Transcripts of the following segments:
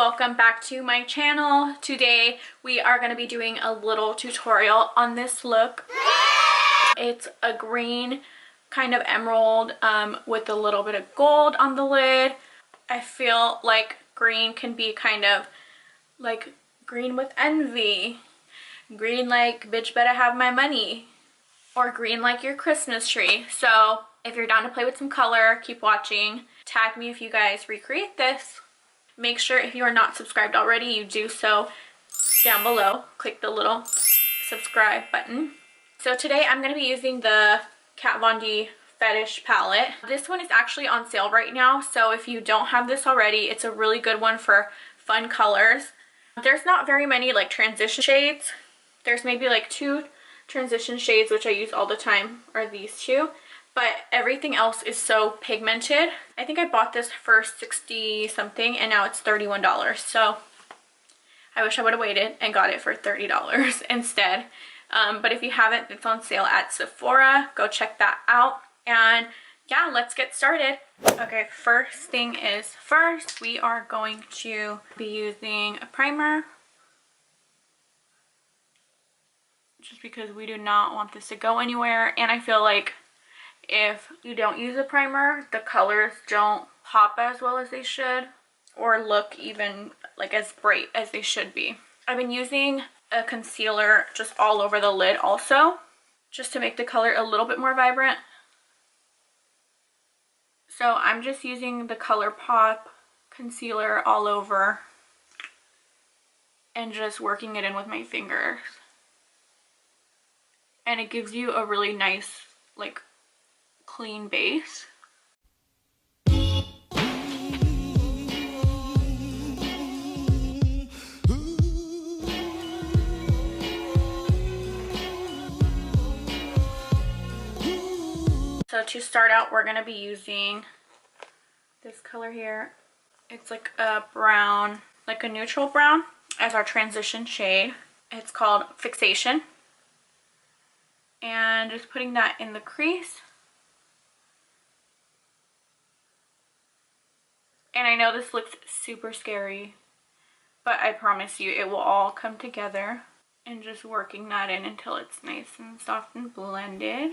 welcome back to my channel. Today we are going to be doing a little tutorial on this look. It's a green kind of emerald with a little bit of gold on the lid. I feel like green can be kind of like green with envy, green like bitch better have my money, or green like your Christmas tree. So if you're down to play with some color, keep watching. Tag me if you guys recreate this. Make sure if you are not subscribed already, you do so down below. Click the little subscribe button. So today I'm going to be using the Kat Von D Fetish palette. This one is actually on sale right now, so if you don't have this already, it's a really good one for fun colors. There's not very many like transition shades. There's maybe like 2 transition shades, which I use all the time, are these 2. But everything else is so pigmented. I think I bought this for 60 something and now it's $31. So I wish I would have waited and got it for $30 instead. But if you haven't, it's on sale at Sephora. Go check that out. And yeah, let's get started. Okay, first thing is first, we are going to be using a primer. Just because we do not want this to go anywhere. And I feel like if you don't use a primer, the colors don't pop as well as they should, or look even like as bright as they should be. I've been using a concealer just all over the lid also, just to make the color a little bit more vibrant. So I'm just using the Colourpop concealer all over and just working it in with my fingers. And it gives you a really nice, like, clean base. So to start out, we're going to be using this color here. It's like a brown, like a neutral brown, as our transition shade. It's called Fixation. And just putting that in the crease. And I know this looks super scary, but I promise you it will all come together. And just working that in until it's nice and soft and blended.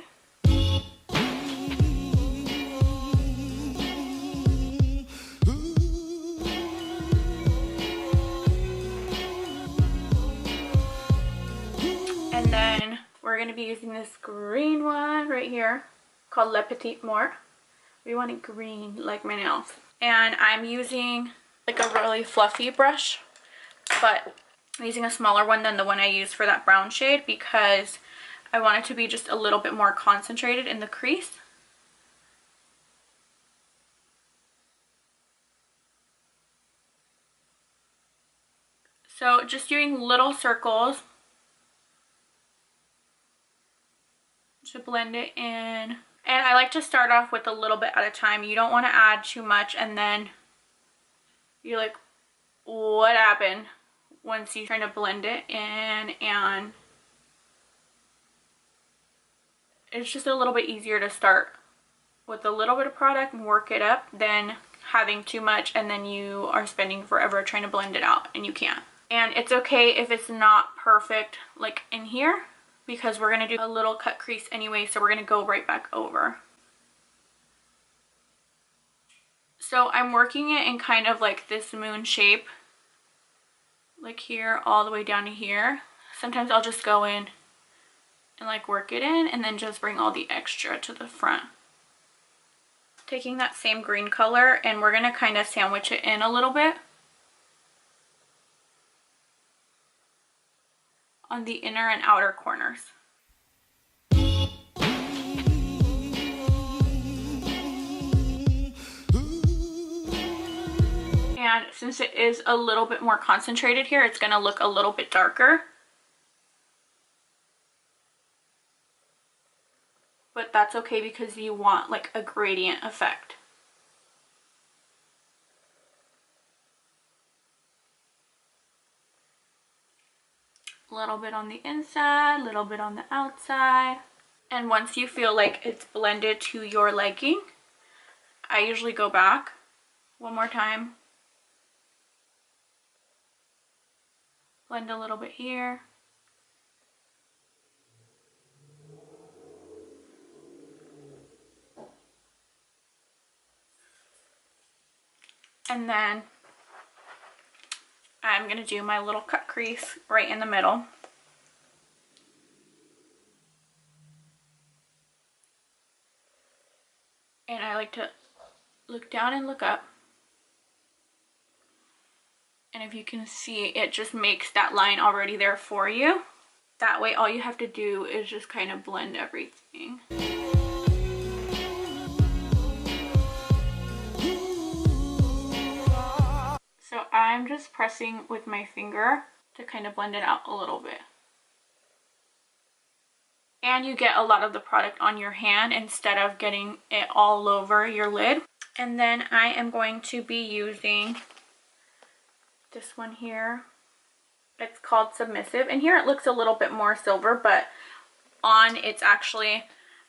And then we're going to be using this green one right here called Le Petit Mort. We want it green like my nails. And I'm using like a really fluffy brush, but I'm using a smaller one than the one I used for that brown shade because I want it to be just a little bit more concentrated in the crease. So just doing little circles to blend it in. And I like to start off with a little bit at a time. You don't want to add too much and then you're like, what happened? Once you're trying to blend it in, and it's just a little bit easier to start with a little bit of product and work it up than having too much and then you are spending forever trying to blend it out and you can't. And it's okay if it's not perfect like in here, because we're going to do a little cut crease anyway, so we're going to go right back over. So I'm working it in kind of like this moon shape, like here all the way down to here. Sometimes I'll just go in and like work it in and then just bring all the extra to the front. Taking that same green color and we're going to kind of sandwich it in a little bit on the inner and outer corners. And since it is a little bit more concentrated here, it's going to look a little bit darker. But that's okay because you want like a gradient effect. A little bit on the inside, a little bit on the outside. And once you feel like it's blended to your liking, I usually go back one more time blend a little bit here. And then I'm going to do my little cut crease right in the middle. And I like to look down and look up. And if you can see, it just makes that line already there for you. That way all you have to do is just kind of blend everything. So I'm just pressing with my finger to kind of blend it out a little bit. And you get a lot of the product on your hand instead of getting it all over your lid. And then I am going to be using this one here. It's called Submissive. And here it looks a little bit more silver, but on it's actually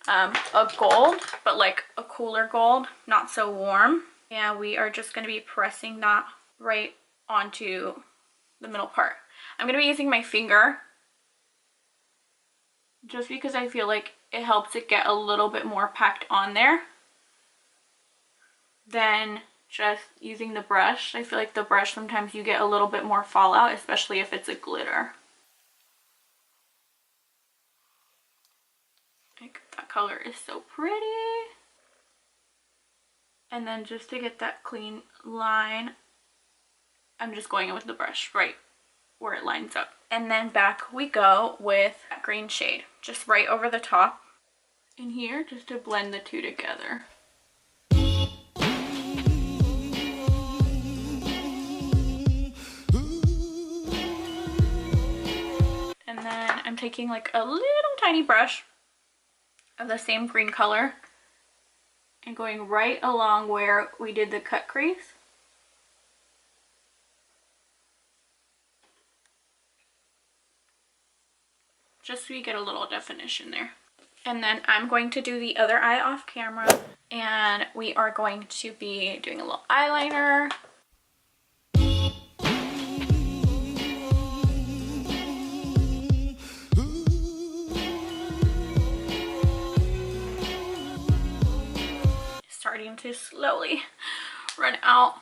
a gold, but like a cooler gold, not so warm. And we are just going to be pressing that right onto the middle part. I'm going to be using my finger just because I feel like it helps it get a little bit more packed on there than just using the brush. I feel like the brush, sometimes you get a little bit more fallout, especially if it's a glitter. Like, that color is so pretty. And then just to get that clean line, I'm just going in with the brush right where it lines up. And then back we go with that green shade, just right over the top in here, just to blend the two together. And then I'm taking like a little tiny brush of the same green color and going right along where we did the cut crease. Just so you get a little definition there. And then I'm going to do the other eye off camera, and we are going to be doing a little eyeliner. Starting to slowly run out.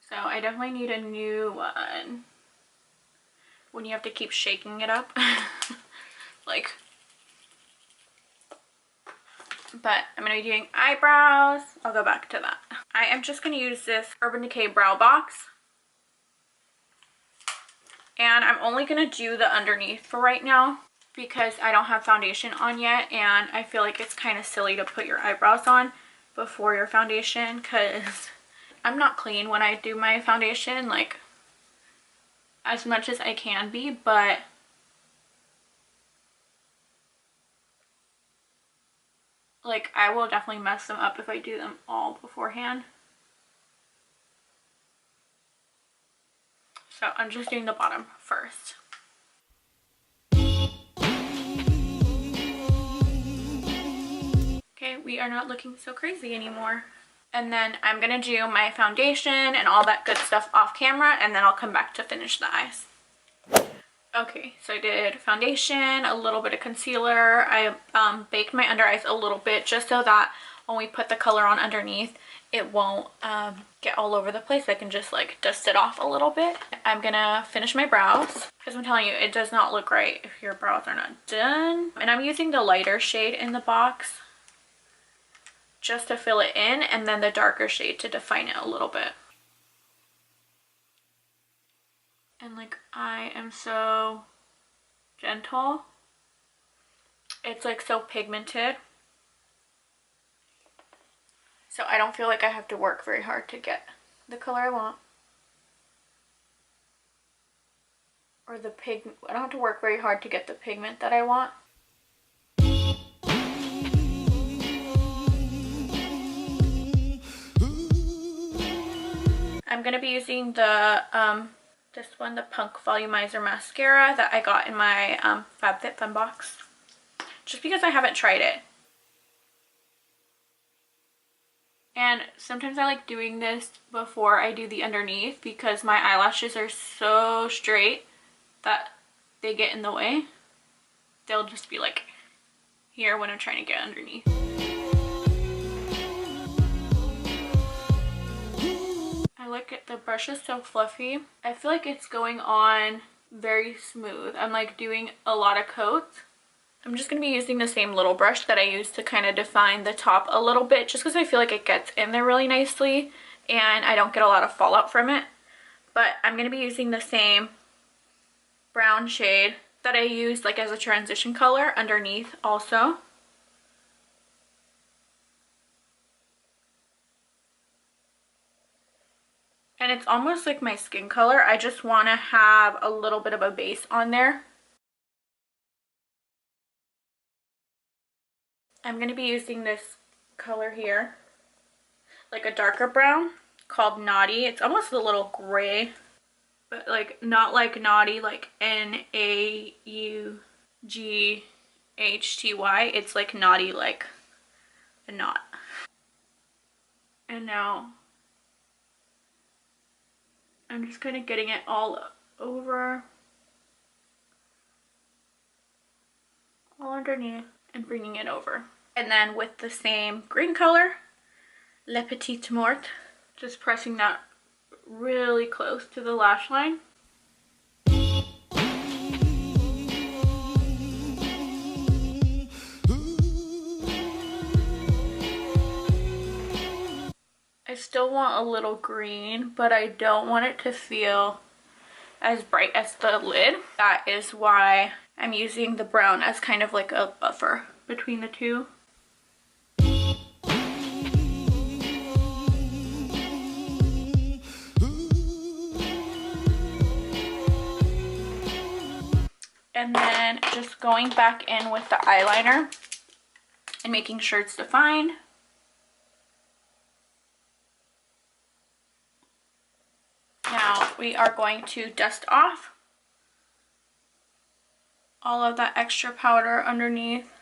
So I definitely need a new one when you have to keep shaking it up. Like, but I'm going to be doing eyebrows. I'll go back to that. I am just going to use this Urban Decay brow box. And I'm only going to do the underneath for right now because I don't have foundation on yet, and I feel like it's kind of silly to put your eyebrows on before your foundation because I'm not clean when I do my foundation, like, as much as I can be, but like, I will definitely mess them up if I do them all beforehand. So I'm just doing the bottom first. Okay, we are not looking so crazy anymore. And then I'm going to do my foundation and all that good stuff off camera, and then I'll come back to finish the eyes. Okay, so I did foundation, a little bit of concealer. I baked my under eyes a little bit just so that when we put the color on underneath, it won't get all over the place. I can just like dust it off a little bit. I'm gonna finish my brows because I'm telling you, it does not look right if your brows are not done. And I'm using the lighter shade in the box just to fill it in, and then the darker shade to define it a little bit. And like, I am so gentle. It's like so pigmented. So I don't feel like I have to work very hard to get the color I want. Or the I don't have to work very hard to get the pigment that I want. I'm going to be using the, this one, the Punk Volumizer Mascara that I got in my FabFitFun box. Just because I haven't tried it. And sometimes I like doing this before I do the underneath because my eyelashes are so straight that they get in the way. They'll just be like here when I'm trying to get underneath. I like it. The brush is so fluffy. I feel like it's going on very smooth. I'm like doing a lot of coats. I'm just going to be using the same little brush that I used to kind of define the top a little bit, just because I feel like it gets in there really nicely and I don't get a lot of fallout from it. But I'm going to be using the same brown shade that I used like as a transition color underneath also. And it's almost like my skin color. I just want to have a little bit of a base on there. I'm going to be using this color here, like a darker brown called Knotty. It's almost a little gray, but like not like Knotty, like N-A-U-G-H-T-Y. It's like Knotty, like a knot. And now I'm just kind of getting it all over, all underneath, and bringing it over. And then with the same green color, le petit mort, just pressing that really close to the lash line. I still want a little green, but I don't want it to feel as bright as the lid. That is why I'm using the brown as kind of like a buffer between the two. And then just going back in with the eyeliner and making sure it's defined. Now we are going to dust off all of that extra powder underneath.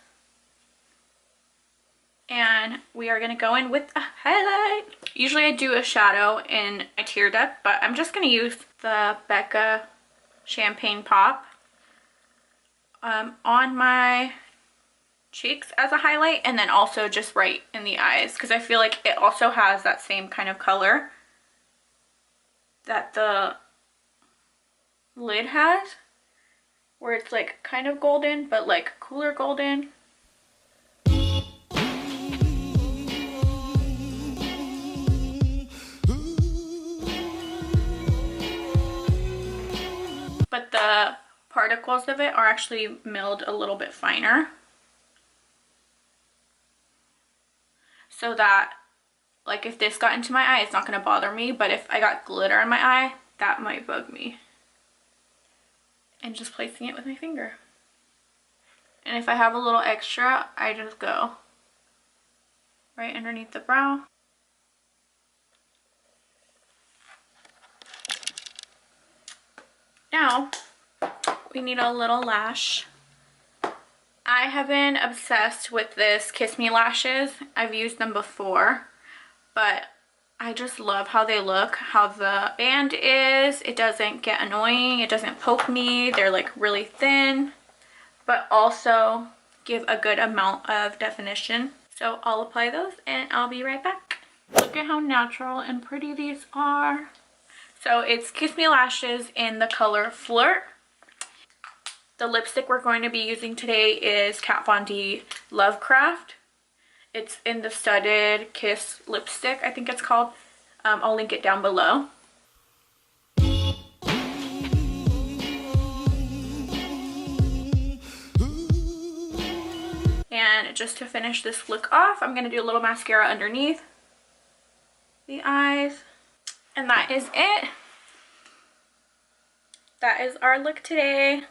And we are going to go in with a highlight. Usually I do a shadow in my tear duct, but I'm just going to use the Becca Champagne Pop on my cheeks as a highlight, and then also just right in the eyes, because I feel like it also has that same kind of color that the lid has, where it's like kind of golden but like cooler golden. But the particles of it are actually milled a little bit finer, so that like if this got into my eye, it's not going to bother me, but if I got glitter in my eye, that might bug me. And just placing it with my finger. And if I have a little extra, I just go right underneath the brow. Now, we need a little lash. I have been obsessed with this Kiss Me lashes. I've used them before, but I just love how they look, how the band is. It doesn't get annoying, it doesn't poke me. They're like really thin, but also give a good amount of definition. So I'll apply those and I'll be right back. Look at how natural and pretty these are. So it's Kiss Me Lashes in the color Flirt. The lipstick we're going to be using today is Kat Von D Lovecraft. It's in the Studded Kiss lipstick, I think it's called. I'll link it down below. And just to finish this look off, I'm going to do a little mascara underneath the eyes. And that is it. That is our look today.